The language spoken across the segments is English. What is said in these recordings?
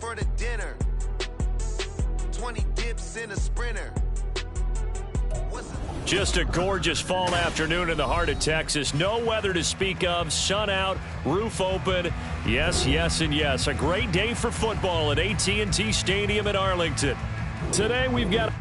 for the dinner. 20 dips in a sprinter. Just a gorgeous fall afternoon in the heart of Texas. No weather to speak of. Sun out, roof open. Yes, yes, and yes. A great day for football at AT&T Stadium in Arlington. Today we've got...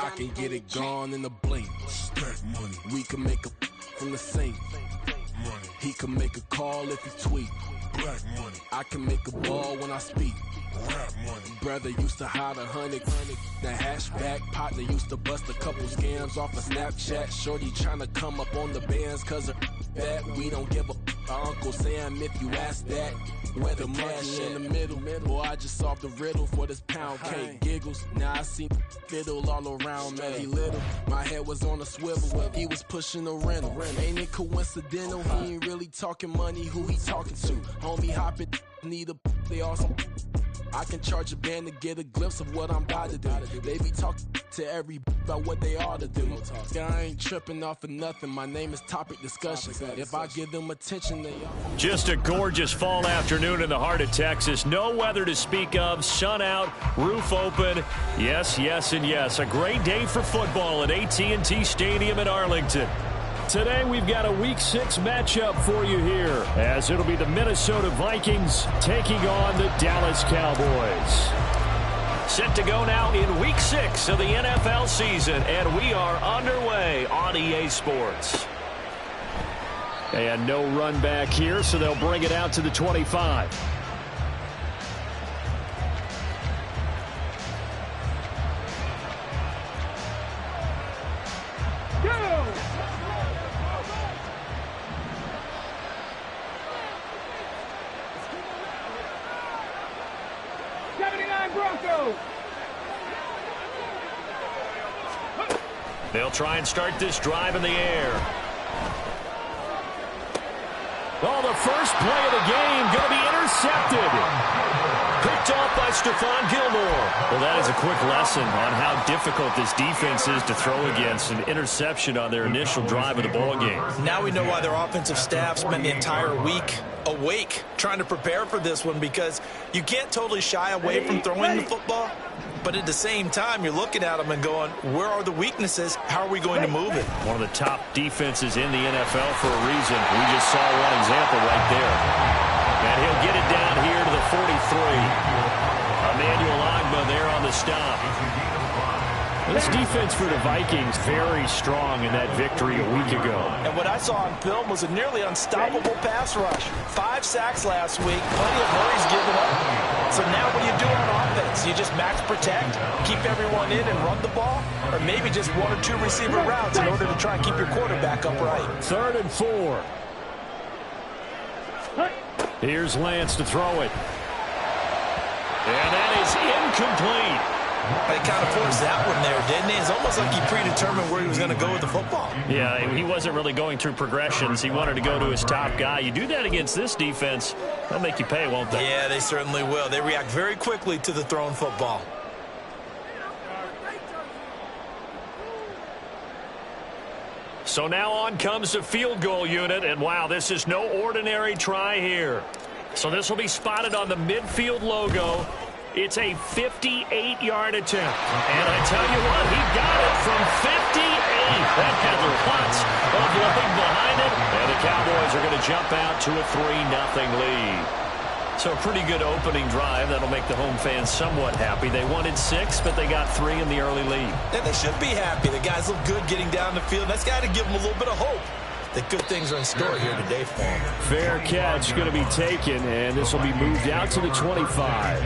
I can get it gone in a blink. Stack money. We can make a from the sink. Money. He can make a call if he tweet. Black money. I can make a ball when I speak. Rap money. Brother used to hide 100. The hashback partner used to bust a couple scams off of Snapchat. Shorty tryna come up on the bands cause of that. We don't give a Uncle Sam if you ask that. Where the cash in the middle. Boy, I just solved the riddle for this pound cake. Giggles, now I see fiddle all around me. He little, my head was on a swivel. He was pushing a rental. Ain't it coincidental? He ain't really talking money, who he talking to? Homie hopping, need a they awesome. I can charge a band to get a glimpse of what I'm about to do. They be talking to every about what they ought to do. I ain't tripping off of nothing. My name is Topic Discussion. If I give them attention, they are. Just a gorgeous fall afternoon in the heart of Texas. No weather to speak of. Sun out, roof open. Yes, yes, and yes. A great day for football at AT&T Stadium in Arlington. Today we've got a Week 6 matchup for you here, as it'll be the Minnesota Vikings taking on the Dallas Cowboys. Set to go now in Week 6 of the NFL season, and we are underway on EA Sports. And no run back here, so they'll bring it out to the 25. They'll try and start this drive in the air. Oh, the first play of the game going to be intercepted. picked off by Stephon Gilmore. Well, that is a quick lesson on how difficult this defense is to throw against. An interception on their initial drive of the ball game. Now we know why their offensive staff spent the entire week awake trying to prepare for this one, because you can't totally shy away from throwing the football, but at the same time you're looking at them and going, where are the weaknesses? How are we going to move it? One of the top defenses in the NFL for a reason. We just saw one example right there. And he'll get it down here to the 43. Emmanuel Ogbah there on the stop. This defense for the Vikings very strong in that victory a week ago. And what I saw on film was a nearly unstoppable pass rush. 5 sacks last week, plenty of hurries given up. So now what do you do on offense? You just max protect, keep everyone in and run the ball, or maybe just 1 or 2 receiver routes in order to try and keep your quarterback upright. 3rd and 4. Here's Lance to throw it. And that is incomplete. They kind of forced that one there, didn't he? It's almost like he predetermined where he was going to go with the football. Yeah, he wasn't really going through progressions. He wanted to go to his top guy. You do that against this defense, they'll make you pay, won't they? Yeah, they certainly will. They react very quickly to the thrown football. So now on comes the field goal unit, and wow, this is no ordinary try here. So this will be spotted on the midfield logo. It's a 58-yard attempt. And I tell you what, he got it from 58. That had lots of leg behind it. And the Cowboys are going to jump out to a 3-0 lead. So a pretty good opening drive. That'll make the home fans somewhat happy. They wanted 6, but they got 3 in the early lead. And they should be happy. The guys look good getting down the field. That's got to give them a little bit of hope that good things are in store here today for them. Fair catch going to be taken, and this will be moved out to the 25.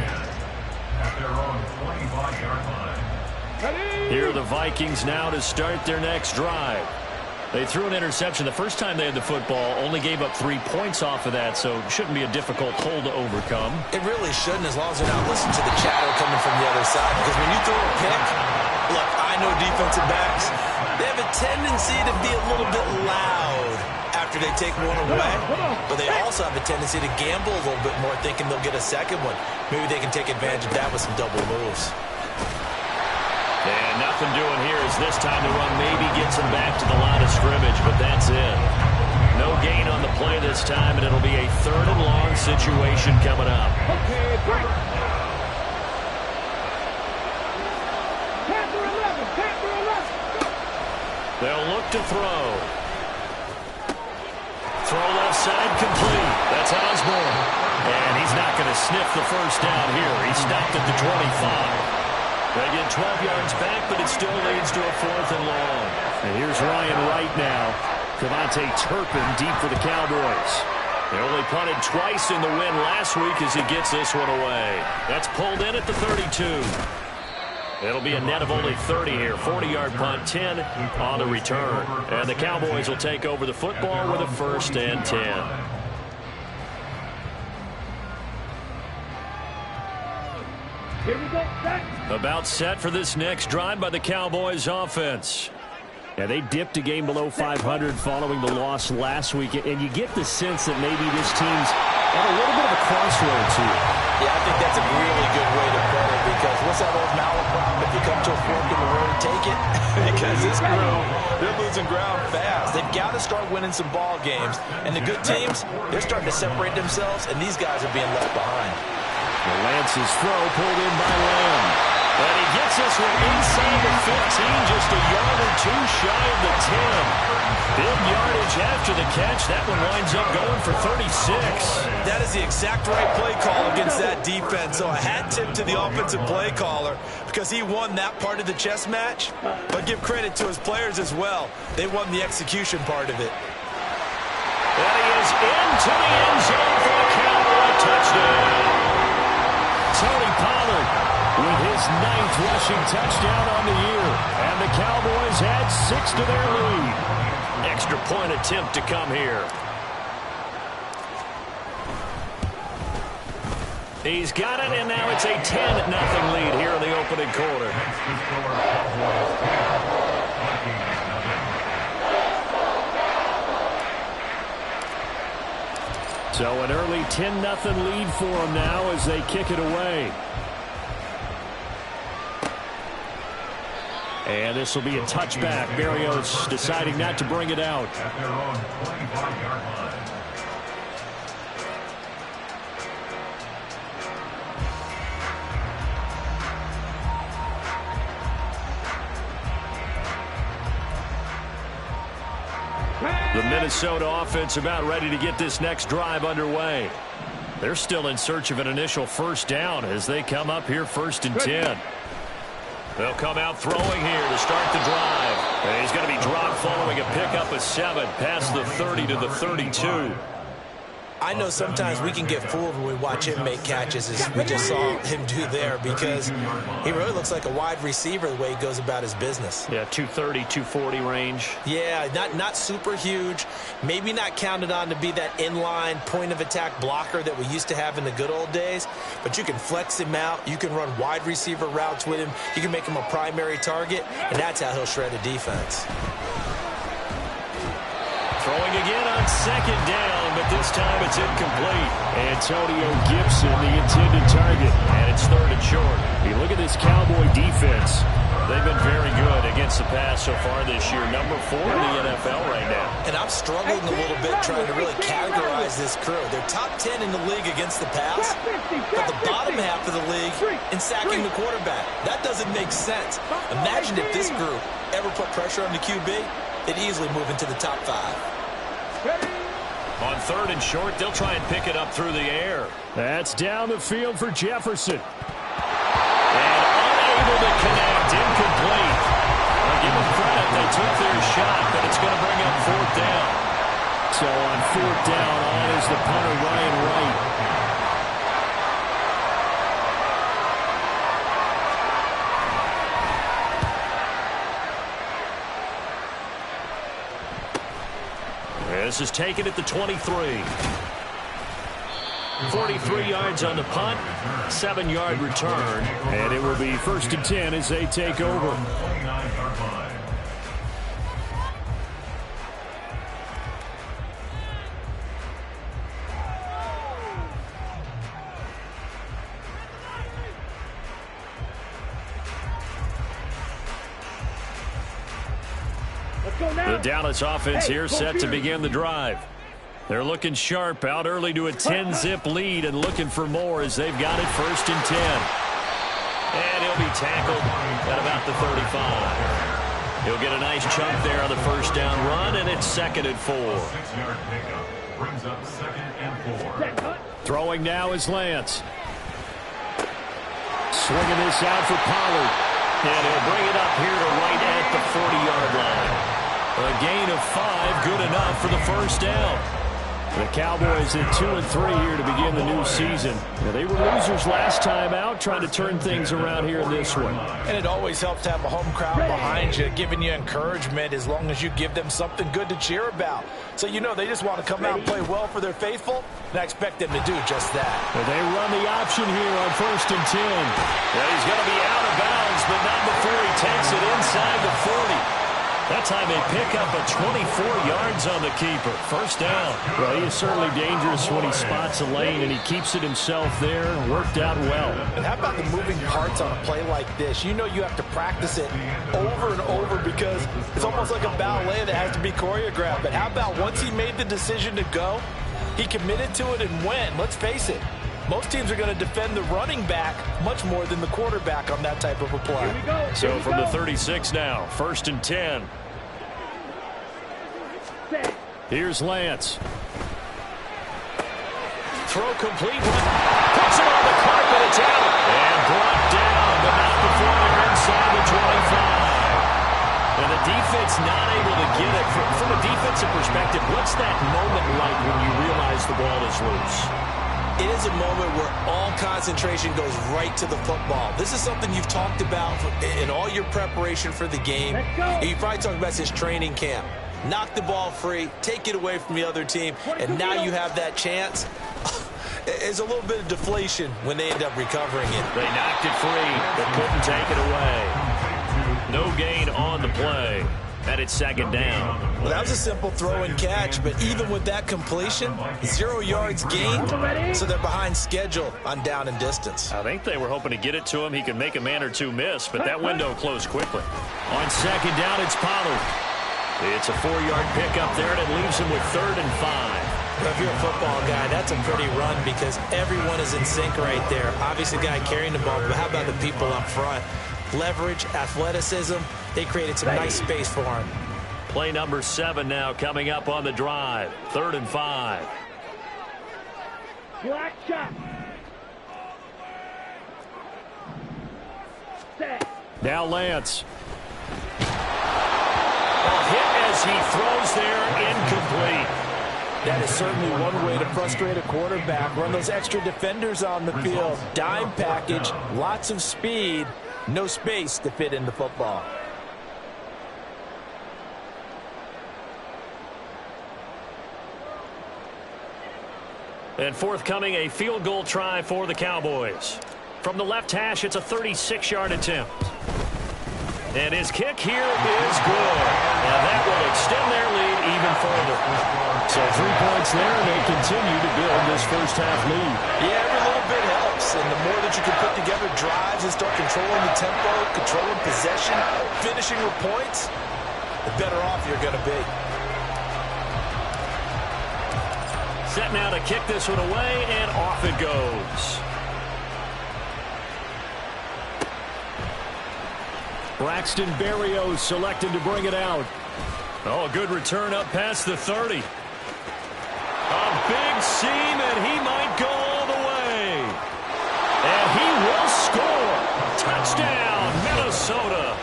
Here are the Vikings now to start their next drive. They threw an interception the first time they had the football, only gave up 3 points off of that, so it shouldn't be a difficult hole to overcome. It really shouldn't, as long as they're not listening to the chatter coming from the other side, because when you throw a pick, look, I know defensive backs, they have a tendency to be a little bit loud after they take one away, but they also have a tendency to gamble a little bit more, thinking they'll get a second one. Maybe they can take advantage of that with some double moves. And nothing doing here as this time the run maybe gets him back to the line of scrimmage, but that's it. No gain on the play this time, and it'll be a 3rd and long situation coming up. They'll look to throw. Throw left side complete. That's Osborne. And he's not going to sniff the first down here. He stopped at the 25. They get 12 yards back, but it still leads to a 4th and long. And here's Ryan Wright now. Devontae Turpin deep for the Cowboys. They only punted twice in the win last week as he gets this one away. That's pulled in at the 32. It'll be a net of only 30 here. 40-yard punt, 10 on the return. And the Cowboys will take over the football with a 1st and 10. Here we go. About set for this next drive by the Cowboys offense. Yeah, they dipped a game below 500 following the loss last week, and you get the sense that maybe this team's at a little bit of a crossroads here. Yeah, I think that's a really good way to put it, because what's that old malaprop? If you come to a fork in the road, take it. Because this group, they're losing ground fast. They've got to start winning some ball games. And the good teams, they're starting to separate themselves, and these guys are being left behind. Lance's throw pulled in by Lamb. And he gets this one inside the 15, just a yard or 2 shy of the 10. Big yardage after the catch. That one winds up going for 36. That is the exact right play call against that defense. So a hat tip to the offensive play caller, because he won that part of the chess match. But give credit to his players as well. They won the execution part of it. And he is into the end zone for a Cowboy touchdown. Tony Pollard with his 9th rushing touchdown on the year. And the Cowboys add 6 to their lead. Extra point attempt to come here. He's got it, and now it's a 10-0 lead here in the opening quarter. So an early 10-0 lead for them now as they kick it away. And this will be a touchback. Berrios deciding not to bring it out. At their own 25-yard line. The Minnesota offense about ready to get this next drive underway. They're still in search of an initial first down as they come up here 1st and 10. They'll come out throwing here to start the drive. And he's going to be dropped following a pickup of 7 past the 30 to the 32. I know sometimes we can get fooled when we watch him make catches, as we just saw him do there, because he really looks like a wide receiver the way he goes about his business. Yeah, 230, 240 range. Yeah, not super huge. Maybe not counted on to be that inline point-of-attack blocker that we used to have in the good old days, but you can flex him out. You can run wide receiver routes with him. You can make him a primary target, and that's how he'll shred a defense. Throwing again on 2nd down, but this time it's incomplete. Antonio Gibson, the intended target, and it's 3rd and short. You look at this Cowboy defense. They've been very good against the pass so far this year. Number 4 in the NFL right now. And I'm struggling a little bit trying to really categorize this crew. They're top 10 in the league against the pass, but the bottom half of the league in sacking the quarterback. That doesn't make sense. Imagine if this group ever put pressure on the QB, they'd easily move into the top 5. On 3rd and short, they'll try and pick it up through the air. That's down the field for Jefferson. And unable to connect, incomplete. I'll give them credit, they took their shot, but it's going to bring up 4th down. So on 4th down, on is the punter, Ryan Wright. This is taken at the 23. 43 yards on the punt, 7-yard return, and it will be 1st and 10 as they take over. 29-yard line. The Dallas offense here set to begin the drive. They're looking sharp, out early to a 10-zip lead and looking for more as they've got it 1st and 10. And he'll be tackled at about the 35. He'll get a nice chunk there on the 1st down run, and it's 2nd and 4. 6-yard pickup brings up 2nd and 4. Throwing now is Lance. Swinging this out for Pollard. And he'll bring it up here to right at the 40-yard line. A gain of 5, good enough for the 1st down. The Cowboys at 2 and 3 here to begin the new season. Now, they were losers last time out, trying to turn things around here in this one. And it always helps to have a home crowd behind you, giving you encouragement as long as you give them something good to cheer about. So you know they just want to come out and play well for their faithful, and I expect them to do just that. Well, they run the option here on 1st and 10. Well, he's going to be out of bounds, but not before he takes it inside the 40. That time they pick up a 24 yards on the keeper. 1st down. Well, he is certainly dangerous when he spots a lane, and he keeps it himself there. Worked out well. And how about the moving parts on a play like this? You know you have to practice it over and over because it's almost like a ballet that has to be choreographed. But how about once he made the decision to go, he committed to it and went. Let's face it. Most teams are going to defend the running back much more than the quarterback on that type of a play. So from the 36 now, 1st and 10. Here's Lance. Throw complete. Puts it on the carpet. It's out. And brought down, but not before they're inside the 25. And the defense not able to get it. From a defensive perspective, what's that moment like when you realize the ball is loose? It is a moment where all concentration goes right to the football. This is something you've talked about in all your preparation for the game. You probably talked about this training camp. Knock the ball free, take it away from the other team, and now you have that chance. It's a little bit of deflation when they end up recovering it. They knocked it free, but couldn't take it away. No gain on the play. And it's second down. Well, that was a simple throw and catch, but even with that completion, 0 yards gained, so they're behind schedule on down and distance. I think they were hoping to get it to him. He could make a man or two miss, but that window closed quickly. On second down, it's Pollard. It's a 4-yard pickup there, and it leaves him with 3rd and 5. If you're a football guy, that's a pretty run because everyone is in sync right there. Obviously, the guy carrying the ball, but how about the people up front? Leverage, athleticism, they created some nice space for him. Play number 7 now coming up on the drive. 3rd and 5. Black shot. Set. Now Lance. A hit as he throws there, incomplete. That is certainly one way to frustrate a quarterback. Run those extra defenders on the field. Dime package, lots of speed, no space to fit in the football. And forthcoming, a field goal try for the Cowboys. From the left hash, it's a 36-yard attempt. And his kick here is good. And that will extend their lead even further. So 3 points there, and they continue to build this first half lead. Yeah, every little bit helps. And the more that you can put together drives and start controlling the tempo, controlling possession, finishing with points, the better off you're going to be. Set now to kick this one away, and off it goes. Braxton Berrios selected to bring it out. Oh, a good return up past the 30. A big seam, and he might go all the way. And he will score. Touchdown, Minnesota.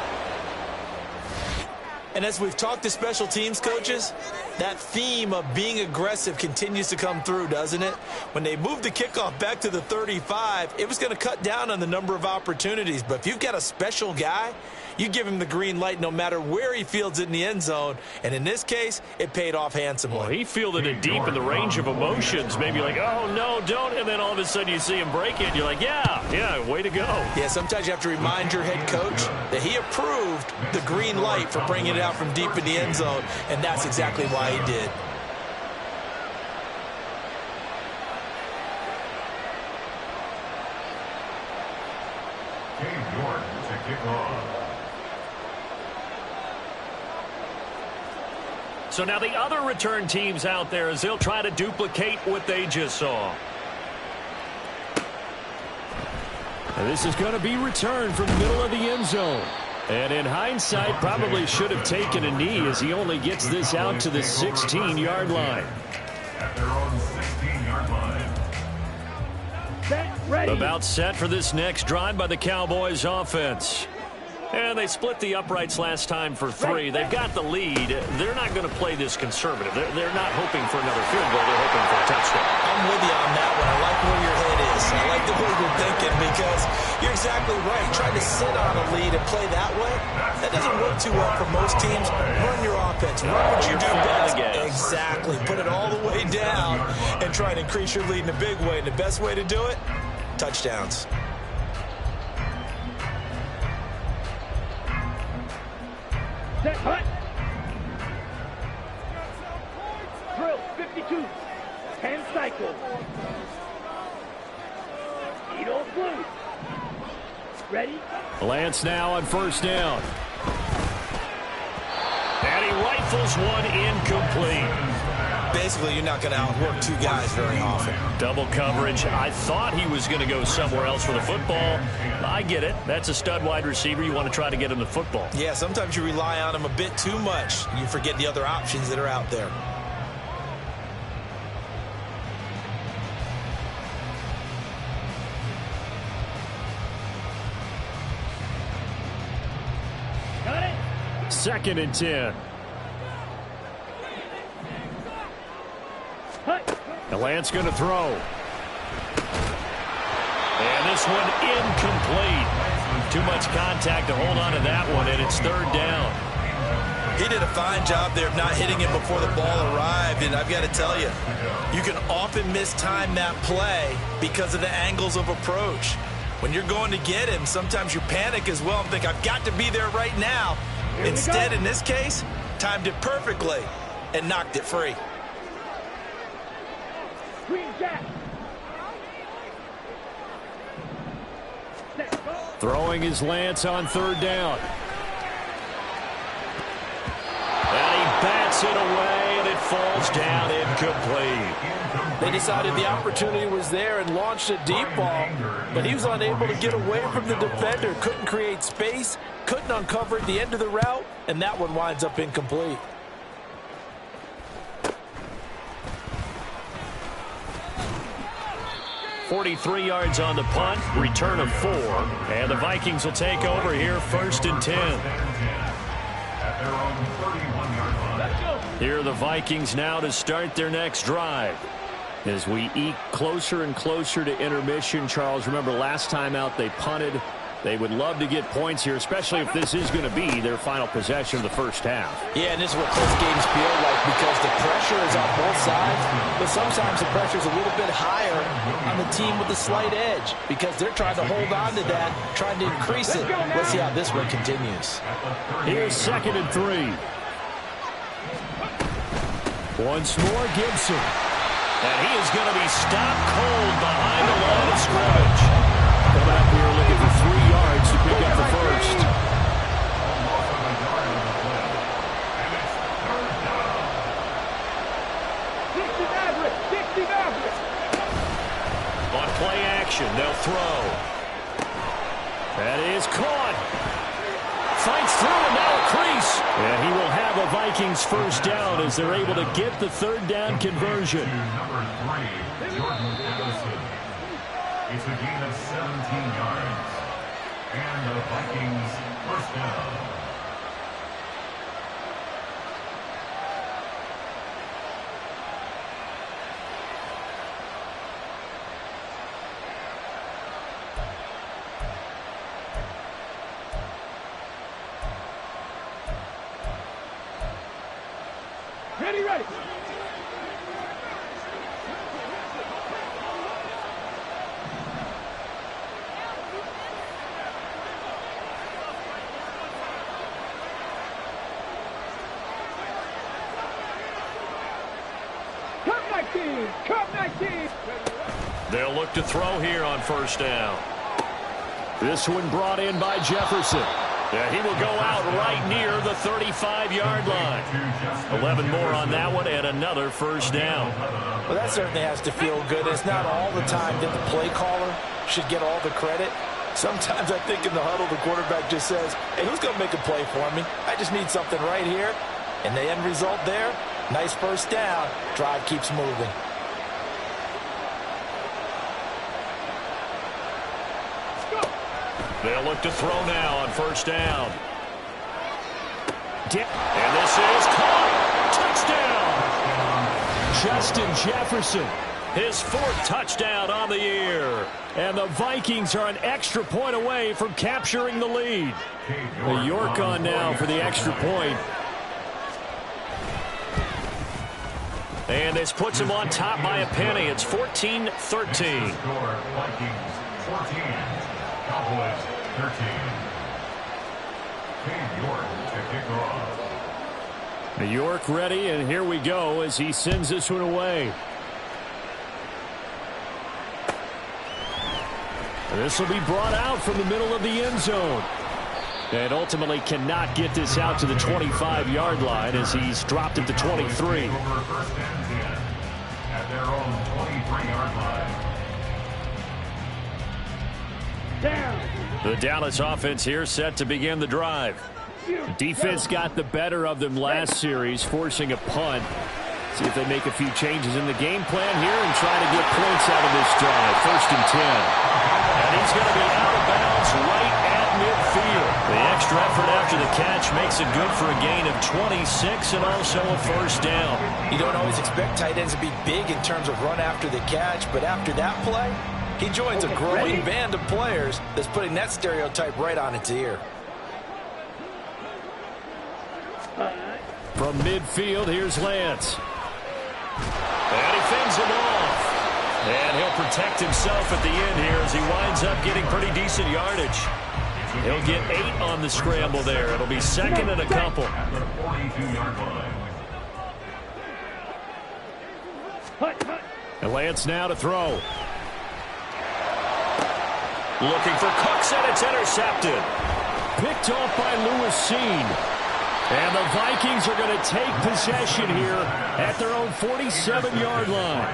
And as we've talked to special teams coaches, that theme of being aggressive continues to come through, doesn't it? When they moved the kickoff back to the 35, it was going to cut down on the number of opportunities. But if you've got a special guy, you give him the green light no matter where he fields it in the end zone. And in this case, it paid off handsomely. Well, he fielded it deep in the range of emotions. Maybe like, oh, no, don't. And then all of a sudden you see him break it. You're like, yeah, way to go. Yeah, sometimes you have to remind your head coach that he approved the green light for bringing it out from deep in the end zone. And that's exactly why he did. Dave York to kick off. So now the other return teams out there as they'll try to duplicate what they just saw. And this is going to be returned from the middle of the end zone. And in hindsight, probably should have taken a knee as he only gets this out to the 16-yard line. At their own 16-yard line. Set. Ready. About set for this next drive by the Cowboys offense. And they split the uprights last time for 3. They've got the lead. They're not going to play this conservative. They're not hoping for another field goal. They're hoping for a touchdown. I'm with you on that one. I like where your head is. I like the way you're thinking because you're exactly right. Trying to sit on a lead and play that way, that doesn't work too well for most teams. Run your offense. Run what you do best. Exactly. Put it all the way down and try and increase your lead in a big way. And the best way to do it, touchdowns. Set. Hut. Drill. 52. 10 cycles. Edo blue. Ready? Lance now on first down. And he rifles one incomplete. Basically, you're not going to outwork 2 guys very often. Double coverage. I thought he was going to go somewhere else for the football. I get it. That's a stud wide receiver. You want to try to get him the football. Yeah, sometimes you rely on him a bit too much. You forget the other options that are out there. Got it. 2nd and 10. And Lance going to throw. And this one incomplete. Too much contact to hold on to that one, and it's 3rd down. He did a fine job there of not hitting it before the ball arrived, and I've got to tell you, you can often mistime that play because of the angles of approach. When you're going to get him, sometimes you panic as well and think, I've got to be there right now. Instead, in this case, timed it perfectly and knocked it free. Green jack. Throwing his lance on third down. And he bats it away, and it falls down incomplete. They decided the opportunity was there and launched a deep ball, but he was unable to get away from the defender, couldn't create space, couldn't uncover at the end of the route, and that one winds up incomplete. .43 yards on the punt, return of 4, and the Vikings will take over here 1st and 10. At their own 31-yard line. Here are the Vikings now to start their next drive. As we eke closer and closer to intermission, Charles, remember last time out they punted. They would love to get points here, especially if this is going to be their final possession of the first half. Yeah, and this is what close games feel like because the pressure is on both sides, but sometimes the pressure is a little bit higher on the team with the slight edge because they're trying to hold on to that, trying to increase it. Let's see how this one continues. Here's 2nd and 3. Once more, Gibson. And he is going to be stopped cold behind the line of scrimmage. Come back here looking for 3 yards to pick up the first. On play action, they'll throw. That is caught. Fights through and now a crease. And he will have a Vikings first down as they're able to get the 3rd down conversion. Number 3, Jordan Addison. It's a gain of 17 yards. And the Vikings first down. Ready, ready. Come 19. They'll look to throw here on first down. This one brought in by Jefferson. Yeah, he will go out right near the 35-yard line. 11 more on that one and another first down. Well, that certainly has to feel good. It's not all the time that the play caller should get all the credit. Sometimes I think in the huddle, the quarterback just says, hey, who's going to make a play for me? I just need something right here. And the end result there, nice first down. Drive keeps moving. They'll look to throw now on first down. And this is caught. Touchdown. Justin Jefferson, his 4th touchdown on the year. And the Vikings are an extra point away from capturing the lead. The York on now for the extra point. And this puts him on top by a penny. It's 14-13. Vikings 14. Cowboys 13. Cade York to kick off. New York ready, and here we go as he sends this one away. This will be brought out from the middle of the end zone. And ultimately cannot get this out to the 25-yard line as he's dropped it to 23. Over 1st and 10 at their own 23-yard line. Down. The Dallas offense here set to begin the drive. Defense got the better of them last series, forcing a punt. See if they make a few changes in the game plan here and try to get points out of this drive. 1st and 10. And he's going to be out of bounds right at midfield. The extra effort after the catch makes it good for a gain of 26 and also a first down. You don't always expect tight ends to be big in terms of run after the catch, but after that play, he joins a growing band of players that's putting that stereotype right on its ear. From midfield, here's Lance. And he fends him off. And he'll protect himself at the end here as he winds up getting pretty decent yardage. He'll get 8 on the scramble there. It'll be second and a couple. At the 42-yard line. And Lance now to throw. Looking for Cooks, and it's intercepted. Picked off by Lewis Seen. And the Vikings are going to take possession here at their own 47-yard line.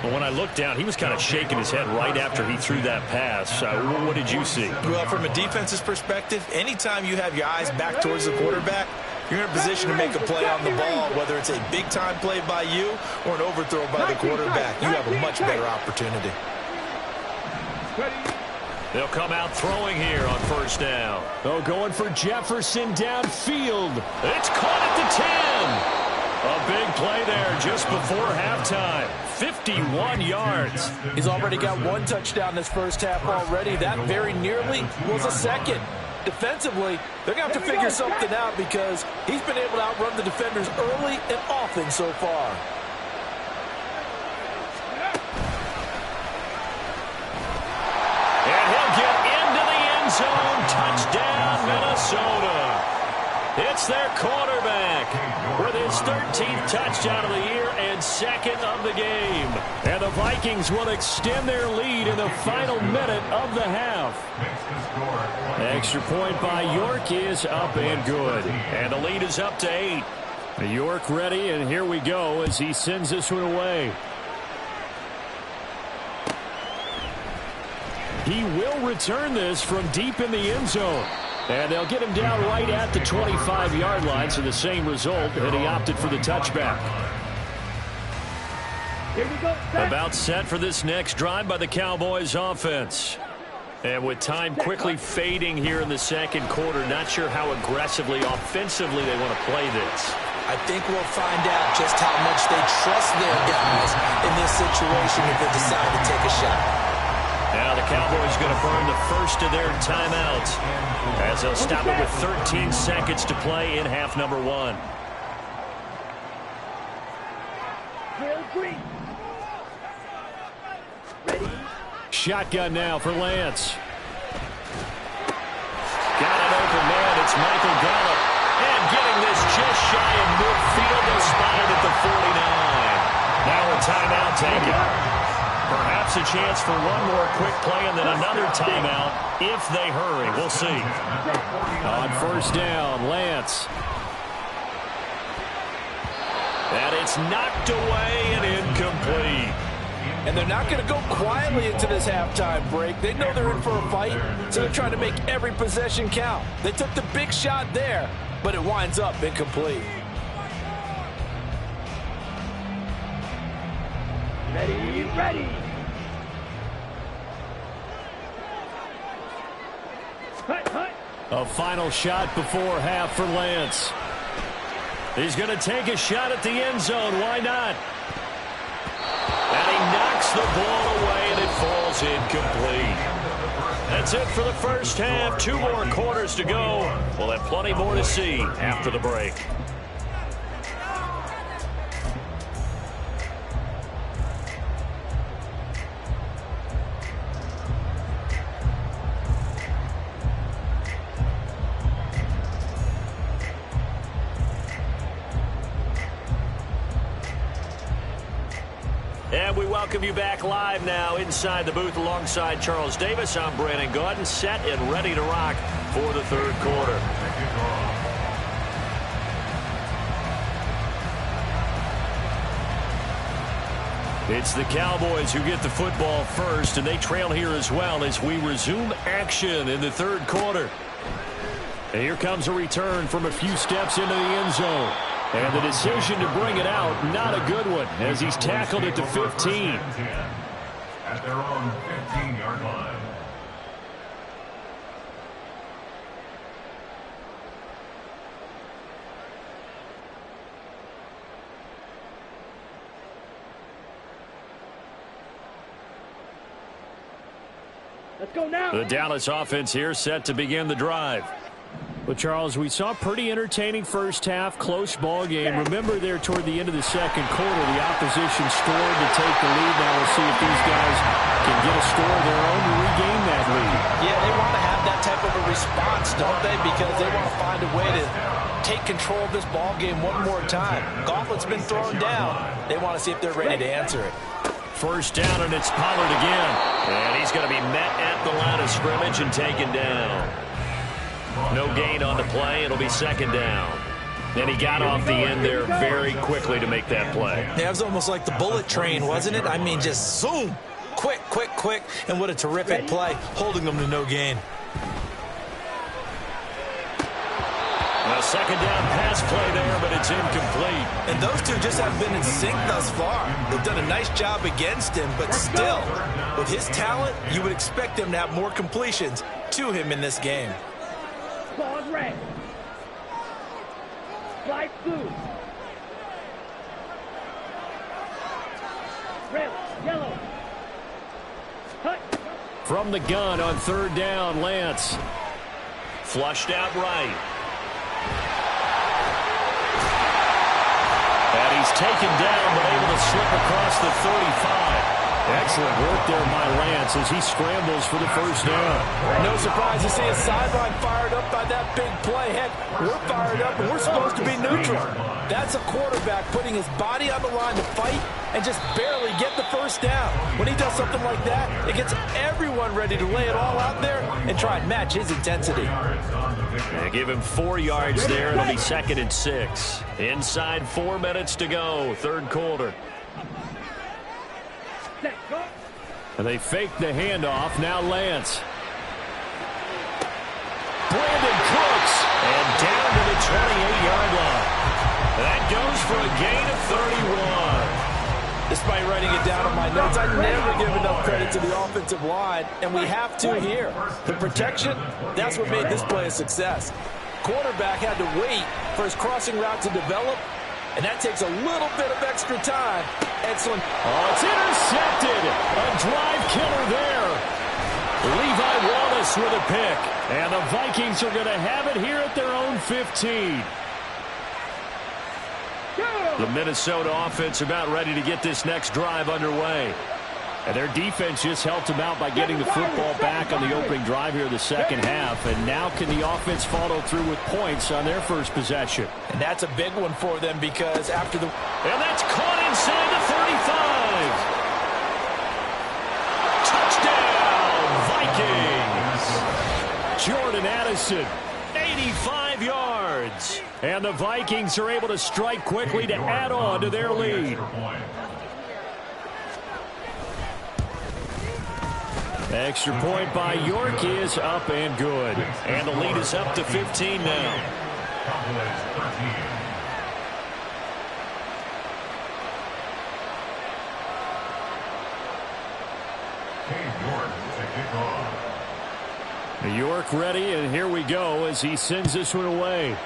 But when I looked down, he was kind of shaking his head right after he threw that pass. What did you see? Well, from a defense's perspective, anytime you have your eyes back towards the quarterback, you're in a position to make a play on the ball, whether it's a big-time play by you or an overthrow by the quarterback. You have a much better opportunity. They'll come out throwing here on first down. Oh, going for Jefferson downfield. It's caught at the 10. A big play there just before halftime. 51 yards. He's already got 1 touchdown this first half already. That very nearly was a second. Defensively, they're going to have to figure something out because he's been able to outrun the defenders early and often so far. And he'll get into the end zone. Touchdown, Minnesota. It's their quarterback with his 13th touchdown of the year and second of the game. And the Vikings will extend their lead in the final minute of the half. Extra point by York is up and good. And the lead is up to 8. York ready, and here we go as he sends this one away. He will return this from deep in the end zone. And they'll get him down right at the 25-yard line, so the same result, and he opted for the touchback. Here we go. About set for this next drive by the Cowboys offense. And with time quickly fading here in the second quarter, not sure how aggressively, offensively they want to play this. I think we'll find out just how much they trust their guys in this situation if they decide to take a shot. Now the Cowboys going to burn the first of their timeouts as they'll stop it with 13 seconds to play in half number 1. Shotgun now for Lance. Got an open man. It's Michael Gallup. And getting this just shy of midfield. They'll spot it at the 49. Now a timeout taken. Perhaps a chance for one more quick play and then another timeout if they hurry. We'll see. On first down, Lance. And it's knocked away and incomplete. And they're not going to go quietly into this halftime break. They know they're in for a fight, so they're trying to make every possession count. They took the big shot there, but it winds up incomplete. Ready, ready. A final shot before half for Lance. He's going to take a shot at the end zone. Why not? And he knocks the ball away, and it falls incomplete. That's it for the first half. 2 more quarters to go. We'll have plenty more to see after the break. And we welcome you back live now inside the booth alongside Charles Davis. I'm Brandon Gaudin, set and ready to rock for the third quarter. It's the Cowboys who get the football first, and they trail here as well as we resume action in the third quarter. And here comes a return from a few steps into the end zone. And the decision to bring it out, not a good one, as he's tackled at the 15. At their own 15-yard line. Let's go now. The Dallas offense here set to begin the drive. Well, Charles, we saw a pretty entertaining first half, close ball game. Remember there toward the end of the second quarter, the opposition scored to take the lead. Now we'll see if these guys can get a score of their own to regain that lead. Yeah, they want to have that type of a response, don't they? Because they want to find a way to take control of this ball game one more time. Gauntlet's been thrown down. They want to see if they're ready to answer it. First down, and it's Pollard again. And he's going to be met at the line of scrimmage and taken down. No gain on the play. It'll be second down. And he got off the end there very quickly to make that play. Yeah, it was almost like the bullet train, wasn't it? I mean, just zoom. Quick, quick, quick. And what a terrific play, holding them to no gain. A second down pass play there, but it's incomplete. And those two just have been in sync thus far. They've done a nice job against him, but still, with his talent, you would expect him to have more completions to him in this game. Ball red. Flight blue. Red, yellow. Cut. From the gun on third down, Lance. Flushed out right. And he's taken down, but able to slip across the 35. Excellent work there by Lance as he scrambles for the first down. No surprise to see his sideline fired up by that big play. Heck, we're fired up and we're supposed to be neutral. That's a quarterback putting his body on the line to fight and just barely get the first down. When he does something like that, it gets everyone ready to lay it all out there and try and match his intensity. They give him 4 yards there. It'll be 2nd and 6. Inside 4 minutes to go, third quarter. And they fake the handoff. Now Lance. Brandon Cooks. And down to the 28-yard line. That goes for a gain of 31. Despite writing it down on my notes, I never give enough credit to the offensive line, and we have to here. The protection, that's what made this play a success. Quarterback had to wait for his crossing route to develop, and that takes a little bit of extra time. Excellent. Oh, it's intercepted. A drive killer there. Levi Wallace with a pick. And the Vikings are going to have it here at their own 15. The Minnesota offense about ready to get this next drive underway. And their defense just helped them out by getting the football back on the opening drive here in the second half. And now can the offense follow through with points on their first possession? And that's a big one for them because after the... And that's caught inside the 35. Touchdown, Vikings. Jordan Addison, 85 yards. And the Vikings are able to strike quickly to add on to their lead. Extra point by York is up and good. And the lead is up to 15 now. York ready, and here we go as he sends this one away.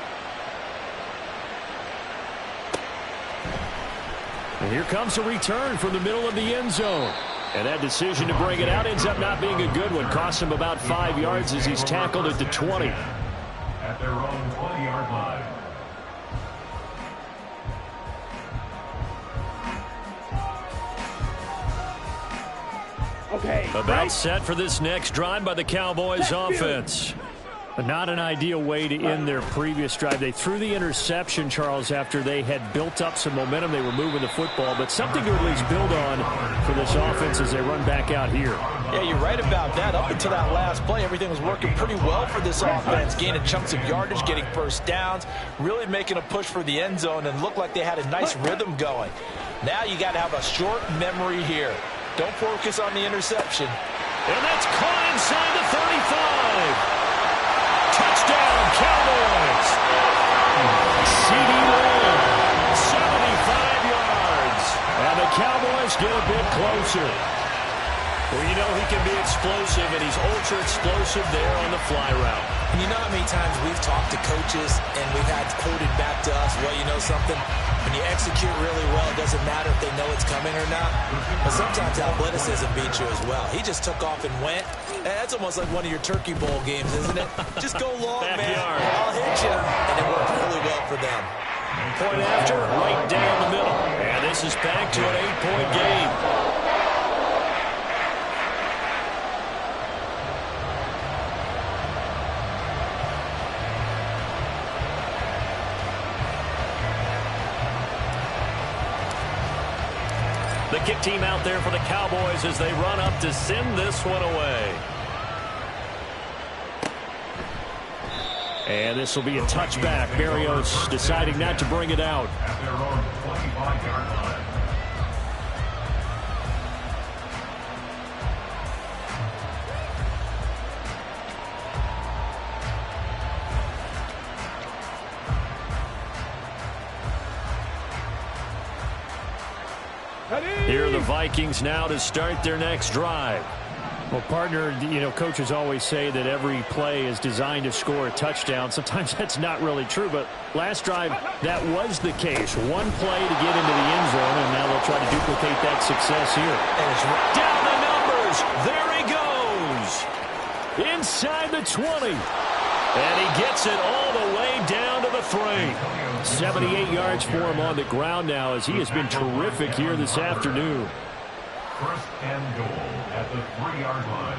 And here comes a return from the middle of the end zone. And that decision to bring it out ends up not being a good one. Costs him about 5 yards as he's tackled at the 20. At their own 20-yard line. Okay. About set for this next drive by the Cowboys offense. But not an ideal way to end their previous drive. They threw the interception, Charles, after they had built up some momentum. They were moving the football, but something to at least build on for this offense as they run back out here. Yeah, you're right about that. Up until that last play, everything was working pretty well for this offense, gaining chunks of yardage, getting first downs, really making a push for the end zone, and looked like they had a nice rhythm going. Now you got to have a short memory here. Don't focus on the interception. And that's caught inside the 35. Touchdown, Cowboys. C.D. Lamb, 75 yards. And the Cowboys get a bit closer. Well, you know he can be explosive, and he's ultra explosive there on the fly route. And you know how many times we've talked to coaches and we've had quoted back to us, well, you know something? When you execute really well, it doesn't matter if they know it's coming or not. But sometimes athleticism beats you as well. He just took off and went. That's almost like one of your Turkey Bowl games, isn't it? Just go long, man. I'll hit you. And it worked really well for them. Point after, right down the middle. And this is back to an 8-point game. The kick team out there for the Cowboys as they run up to send this one away. And this will be a touchback. Berrios deciding not to bring it out. At their own 25-yard line. Here are the Vikings now to start their next drive. Well, partner, you know, coaches always say that every play is designed to score a touchdown. Sometimes that's not really true, but last drive, that was the case. One play to get into the end zone, and now they'll try to duplicate that success here. And it's down the numbers. There he goes. Inside the 20. And he gets it all the way down to the 3. 78 yards for him on the ground now as he has been terrific here this afternoon. First and goal at the 3-yard line.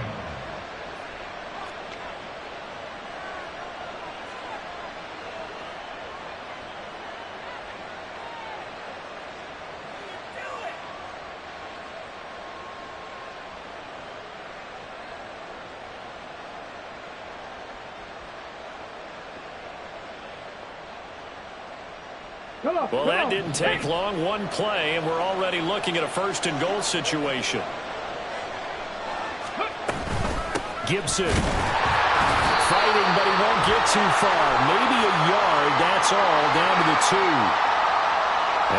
Well, that didn't take long. One play, and we're already looking at a first and goal situation. Gibson fighting, but he won't get too far. Maybe a yard, that's all, down to the 2.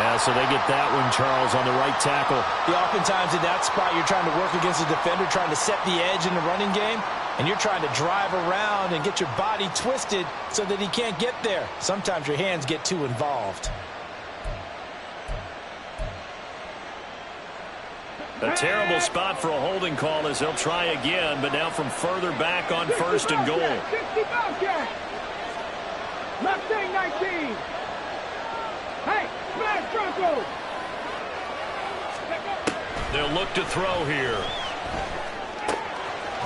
Yeah, so they get that one, Charles, on the right tackle. Yeah, oftentimes in that spot, you're trying to work against a defender, trying to set the edge in the running game, and you're trying to drive around and get your body twisted so that he can't get there. Sometimes your hands get too involved. A terrible spot for a holding call as they'll try again, but now from further back on first and goal. 60 Bobcat. Mustang 19. Hey, smash Broncos. They'll look to throw here.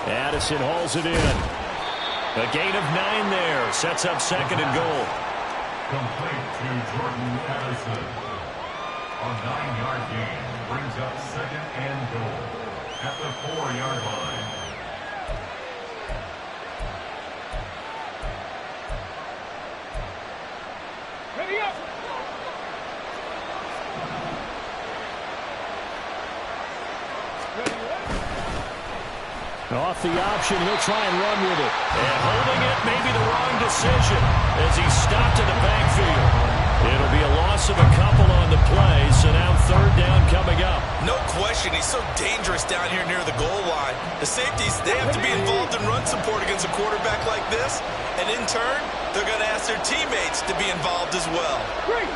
Addison hauls it in. A gain of 9 there. Sets up second and goal. Complete to Jordan Addison. A 9-yard gain brings up second and goal at the 4-yard line. Ready up. Off the option, he'll try and run with it. And holding it may be the wrong decision as he stopped in the backfield. It'll be a loss of a couple on the play, so now third down coming up. No question, he's so dangerous down here near the goal line. The safeties, they have to be involved in run support against a quarterback like this. And in turn, they're going to ask their teammates to be involved as well. Freeze!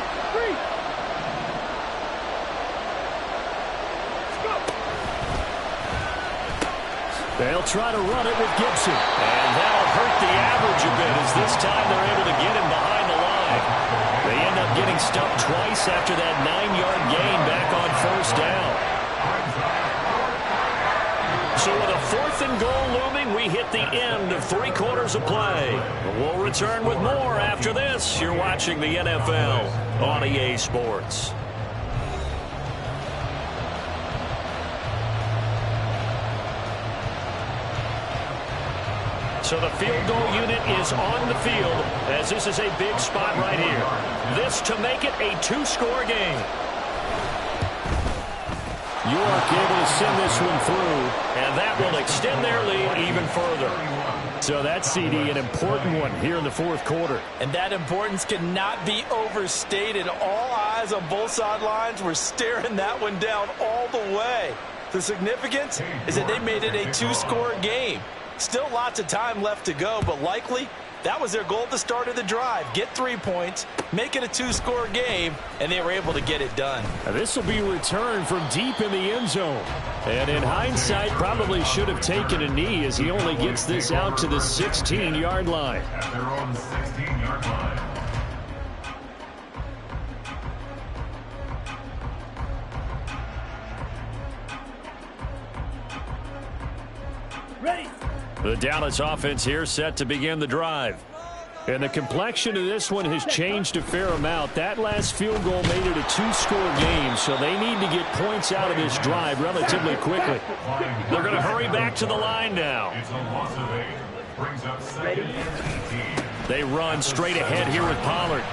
They'll try to run it with Gibson. And that'll hurt the average a bit as this time they're able to get him behind the line. They end up getting stuffed twice after that 9-yard gain back on first down. So with a fourth and goal looming, we hit the end of 3 quarters of play. We'll return with more after this. You're watching the NFL on EA Sports. So the field goal unit is on the field as this is a big spot right here. This to make it a 2-score game. York able to send this one through. And that will extend their lead even further. So that's, CD, an important one here in the fourth quarter. And that importance cannot be overstated. All eyes on both sidelines were staring that one down all the way. The significance is that they made it a 2-score game. Still lots of time left to go, but likely that was their goal at the start of the drive. Get 3 points, make it a 2-score game, and they were able to get it done. This will be returned from deep in the end zone. And in hindsight, probably should have taken a knee as he only gets this out to the 16-yard line. At their own 16-yard line. Ready. The Dallas offense here set to begin the drive. And the complexion of this one has changed a fair amount. That last field goal made it a 2-score game, so they need to get points out of this drive relatively quickly. They're going to hurry back to the line now. It's a loss of 8. Brings up 2nd and 18. They run straight ahead here with Pollard.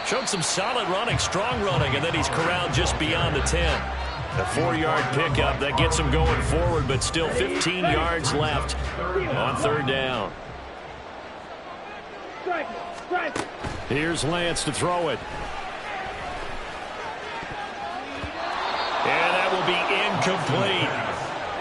Showed some solid running, strong running, and then he's corralled just beyond the 10. A 4-yard pickup that gets him going forward, but still 15 yards left on 3rd down. Here's Lance to throw it. And that will be incomplete.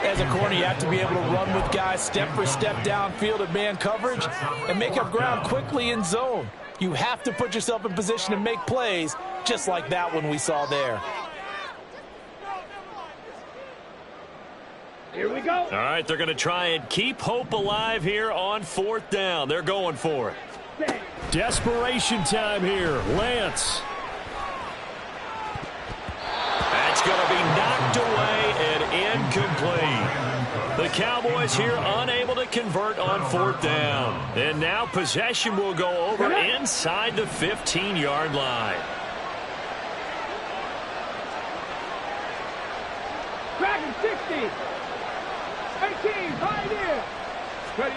As a corner, you have to be able to run with guys step for step downfield at man coverage and make up ground quickly in zone. You have to put yourself in position to make plays, just like that one we saw there. Here we go. All right, they're going to try and keep hope alive here on 4th down. They're going for it. Desperation time here. Lance. That's going to be knocked away and incomplete. The Cowboys here unable to convert on 4th down. And now possession will go over inside the 15-yard line. Dragon 60. 18, pioneer. Ready.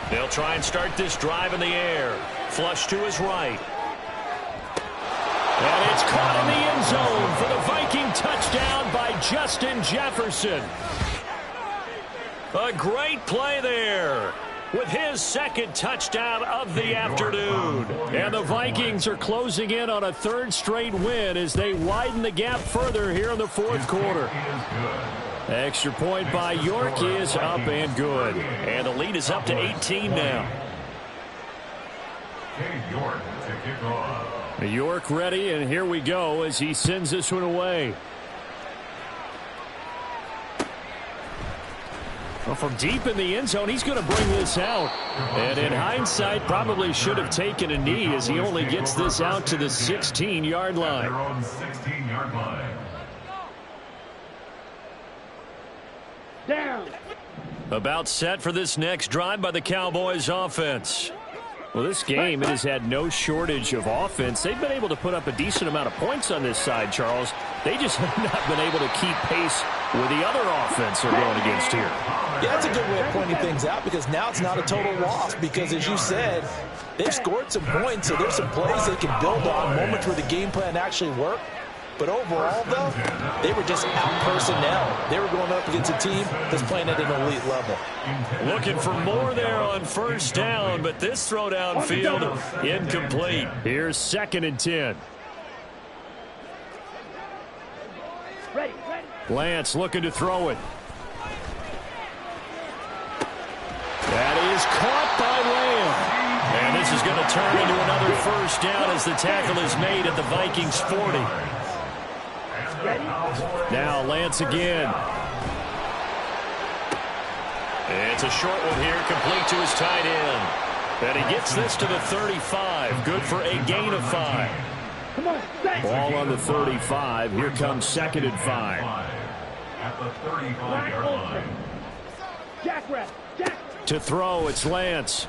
They'll try and start this drive in the air. Flush to his right. And it's caught in the end zone for the Viking touchdown by Justin Jefferson. A great play there with his 2nd touchdown of the afternoon. And the Vikings are closing in on a 3rd straight win as they widen the gap further here in the 4th quarter. Extra point by York is up and good. And the lead is up to 18 now. York to kick off. York ready, and here we go as he sends this one away. Well, from deep in the end zone, he's going to bring this out. And in hindsight, probably should have taken a knee as he only gets this out to the 16-yard line. Their own 16-yard line. Down. About set for this next drive by the Cowboys offense. Well, this game, it has had no shortage of offense. They've been able to put up a decent amount of points on this side, Charles. They just have not been able to keep pace with the other offense they're going against here. Yeah, that's a good way of pointing things out because now it's not a total loss because, as you said, they've scored some points, so there's some plays they can build on, moments where the game plan actually worked. But overall, though, they were just out personnel. They were going up against a team that's playing at an elite level. Looking for more there on 1st down, but this throw downfield incomplete. Here's 2nd and 10. Ready. Lance looking to throw it. That is caught by Lamb. And this is going to turn into another 1st down as the tackle is made at the Vikings 40. Now Lance again. It's a short one here, complete to his tight end. And he gets this to the 35. Good for a gain of 5. Come on, Ball on the 35. Here comes 2nd and 5. At the 35-yard line. Jackrabbit. To throw, it's Lance.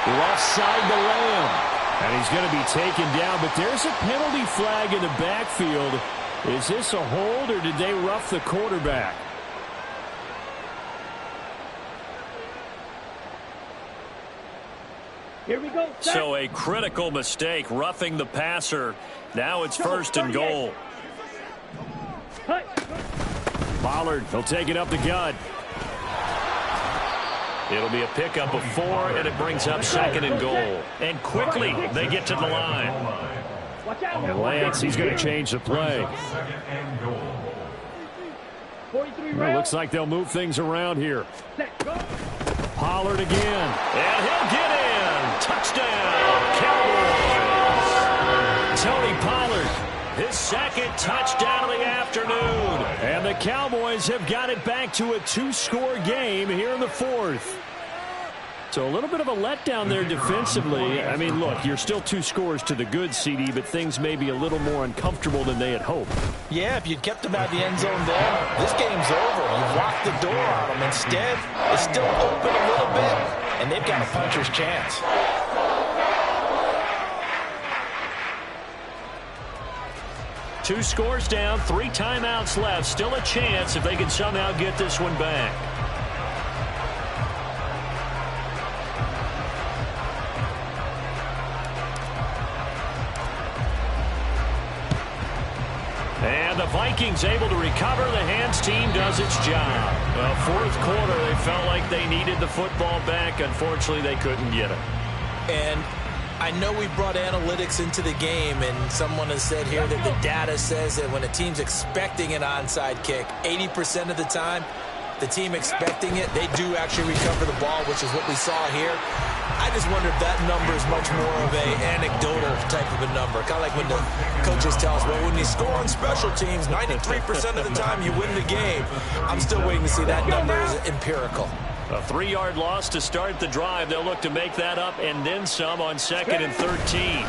Left side to Lamb. And he's going to be taken down, but there's a penalty flag in the backfield. Is this a hold, or did they rough the quarterback? Here we go. So a critical mistake, roughing the passer. Now it's 1st and goal. Pollard, he'll take it up the gut. It'll be a pickup of 4, and it brings up 2nd and goal. And quickly, they get to the line. And Lance, he's going to change the play. 2nd and goal. 43 Well, looks like they'll move things around here. Set, go. Pollard again. And he'll get in. Touchdown, Cowboys. Tony Pollard, his second touchdown of the afternoon. And the Cowboys have got it back to a 2-score game here in the fourth. So a little bit of a letdown there defensively. I mean, look, you're still 2 scores to the good, CD, but things may be a little more uncomfortable than they had hoped. Yeah, if you'd kept them out of the end zone there, this game's over. You've locked the door on them. Instead, it's still open a little bit, and they've got a puncher's chance. Two scores down, 3 timeouts left. Still a chance if they can somehow get this one back. And the Vikings able to recover. The hands team does its job. Well, fourth quarter, they felt like they needed the football back. Unfortunately, they couldn't get it. And I know we brought analytics into the game, and someone has said here that the data says that when a team's expecting an onside kick, 80% of the time, the team expecting it, they do actually recover the ball, which is what we saw here. I just wonder if that number is much more of a anecdotal type of a number. Kind of like when the coaches tell us, well, when you score on special teams, 93% of the time you win the game. I'm still waiting to see that number is empirical. A 3-yard loss to start the drive. They'll look to make that up and then some on 2nd and 13.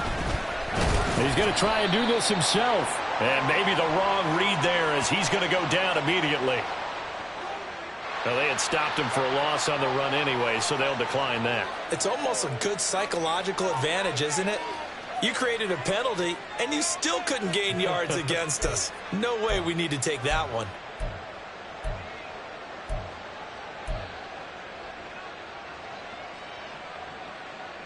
He's going to try and do this himself. And maybe the wrong read there as he's going to go down immediately. Well, they had stopped him for a loss on the run anyway, so they'll decline that. It's almost a good psychological advantage, isn't it? You created a penalty, and you still couldn't gain yards against us. No way we need to take that one.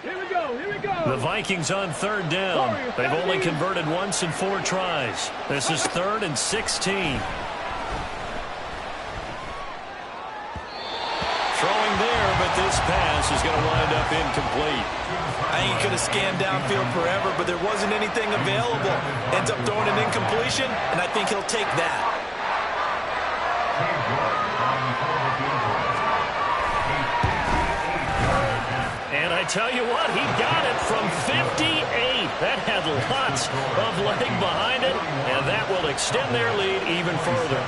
Here we go, here we go. The Vikings on 3rd down. They've only converted once in 4 tries. This is 3rd and 16. Throwing there, but this pass is going to wind up incomplete. I think he could have scanned downfield forever, but there wasn't anything available. Ends up throwing an incompletion, and I think he'll take that. And I tell you what, he got it from 58. That had lots of leg behind it, and that will extend their lead even further.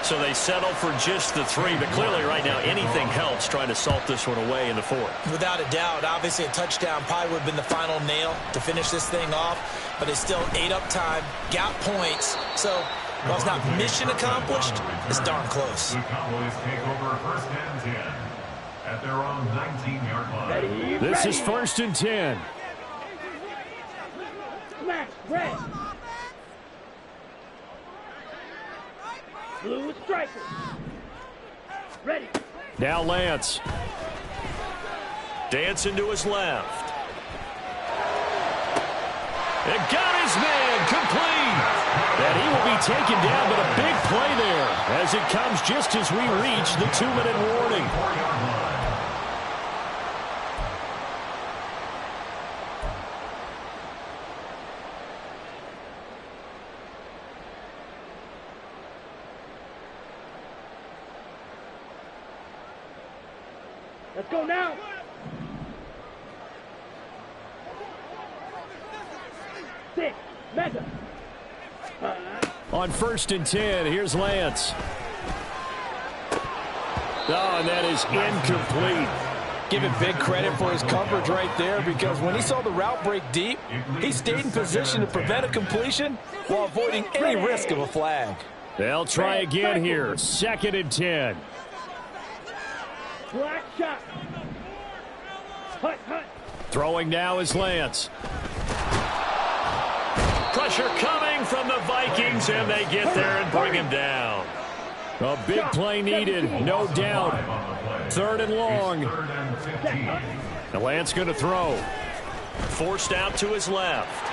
So they settle for just the 3, but clearly right now anything helps trying to salt this one away in the 4th. Without a doubt, obviously a touchdown probably would have been the final nail to finish this thing off, but it's still ate up time, got points, so while it's not mission accomplished, it's darn close. The Cowboys take over 1st and 10 at their own 19-yard line. This is 1st and 10. Smash, red. Blue striker. Ready. Now Lance. Dancing to his left. And got his man complete. And he will be taken down, but a big play there as it comes just as we reach the 2-minute warning. Let's go now. Six. Meta. On 1st and 10, here's Lance. Oh, and that is incomplete. Give him big credit for his coverage right there, because when he saw the route break deep, he stayed in position to prevent a completion while avoiding any risk of a flag. They'll try again here. 2nd and 10. Black shot. Hut, hut. Throwing now is Lance. Pressure coming from the Vikings, and they get there and bring him down. A big play needed, no doubt. 3rd and long. And Lance going to throw. Forced out to his left.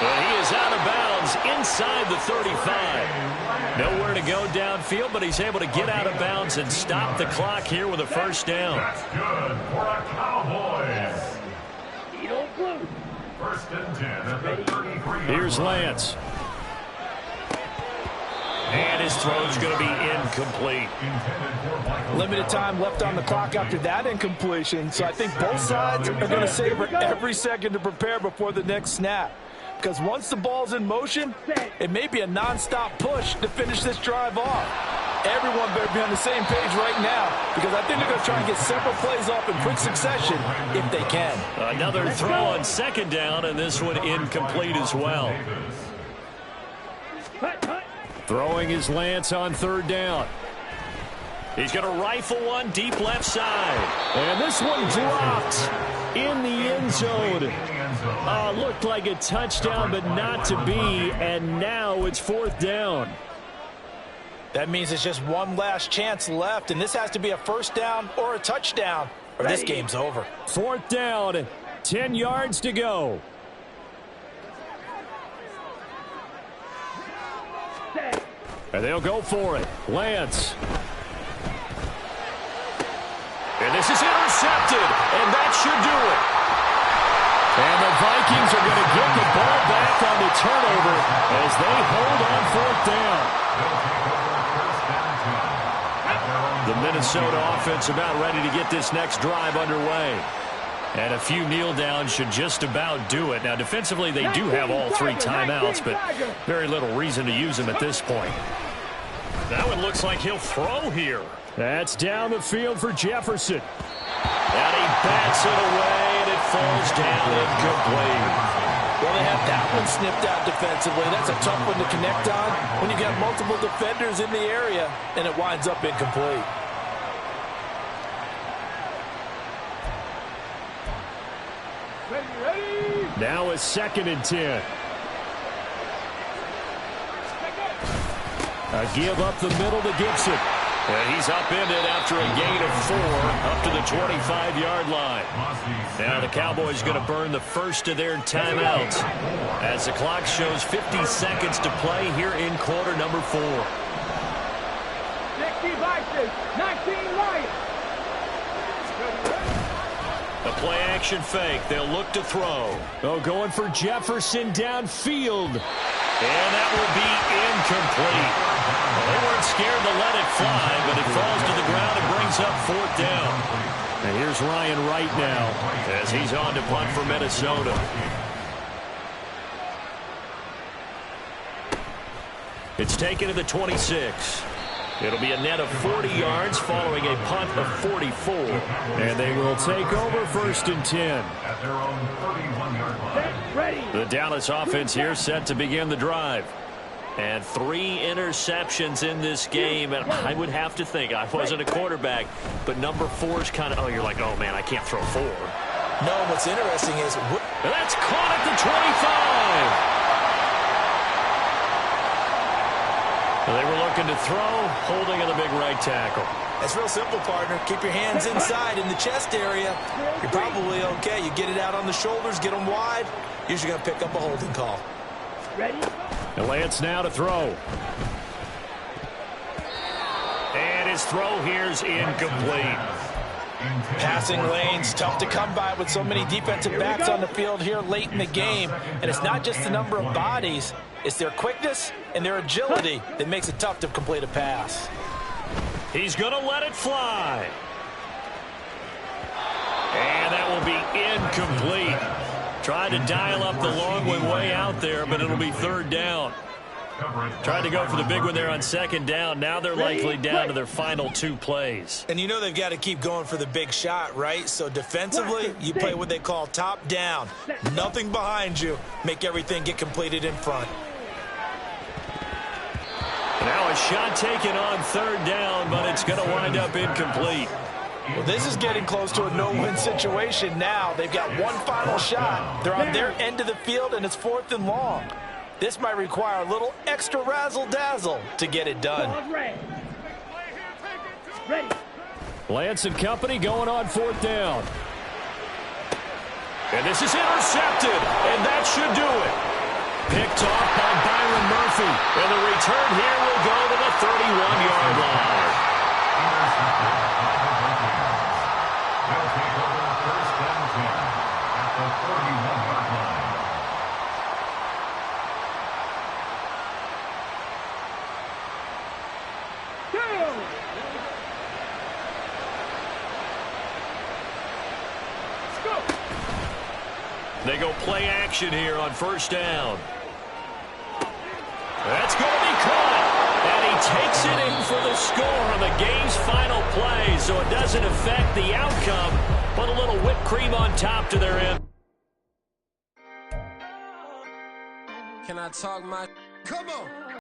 And he is out of bounds inside the 35. Nowhere to go downfield, but he's able to get out of bounds and stop the clock here with a 1st down. That's good for a Cowboys. Eagle blue. 1st and 10 at the 33. Here's Lance. And his throw's going to be incomplete. Limited time left on the clock after that incompletion, so I think both sides are going to savor every second to prepare before the next snap. Because once the ball's in motion, it may be a non-stop push to finish this drive off. Everyone better be on the same page right now, because I think they're going to try and get several plays off in quick succession if they can. Another throw on second down, and this one incomplete as well. Throwing his Lance on third down. He's going to rifle one deep left side. And this one dropped in the end zone. Looked like a touchdown, but not to be, and now it's fourth down. That means it's just one last chance left, and this has to be a first down or a touchdown, or this game's over. Fourth down, 10 yards to go. And they'll go for it. Lance. And this is intercepted, and that should do it. And the Vikings are going to get the ball back on the turnover as they hold on fourth down. The Minnesota offense about ready to get this next drive underway. And a few kneel downs should just about do it. Now, defensively, they do have all three timeouts, but very little reason to use them at this point. That one looks like he'll throw here. That's down the field for Jefferson. And he bats it away, and it falls down incomplete. Well, they have that one snipped out defensively. That's a tough one to connect on when you've got multiple defenders in the area, and it winds up incomplete. Now a 2nd and 10. A give up the middle to Gibson. And he's upended after a gain of 4 up to the 25-yard line. Now the Cowboys going to burn the first of their timeouts as the clock shows 50 seconds to play here in quarter number 4. 60 Vikes, 19 Lions. A play-action fake. They'll look to throw. Oh, going for Jefferson downfield. And that will be incomplete. They weren't scared to let it fly, but it falls to the ground and brings up fourth down. And here's Ryan Wright now as he's on to punt for Minnesota. It's taken to the 26. It'll be a net of 40 yards following a punt of 44. And they will take over 1st and 10. At their own 31-yard line. The Dallas offense here set to begin the drive. And 3 interceptions in this game. And I would have to think, I wasn't a quarterback, but number 4 is kind of, you're like, oh, man, I can't throw 4. No, what's interesting is... And that's caught at the 25. They were looking to throw, holding in the big right tackle. It's real simple, partner. Keep your hands inside in the chest area. You're probably okay. You get it out on the shoulders, get them wide. Usually going to pick up a holding call. Ready? And Lance now to throw. And his throw here's incomplete. Passing lanes, tough to come by with so many defensive backs on the field here late in the game. And it's not just the number of bodies. It's their quickness and their agility that makes it tough to complete a pass. He's going to let it fly. And that will be incomplete. Tried to dial up the long one way out there, but it'll be third down. Tried to go for the big one there on second down. Now they're likely down to their final 2 plays. And you know they've got to keep going for the big shot, right? So defensively, you play what they call top down. Nothing behind you. Make everything get completed in front. Now a shot taken on third down, but it's going to wind up incomplete. Well, this is getting close to a no-win situation now. They've got one final shot. They're on their end of the field, and it's 4th and long. This might require a little extra razzle-dazzle to get it done. Ready. Lance and company going on 4th down. And this is intercepted, and that should do it. Picked off by Byron Murphy. And the return here will go to the 31-yard line. They'll take over 1st and 10 at the 31-yard line. 2. They go play action here on first down. That's going to be caught. And he takes it in for the score on the game's final play. So it doesn't affect the outcome, but a little whipped cream on top to their end. Can I talk my... Come on.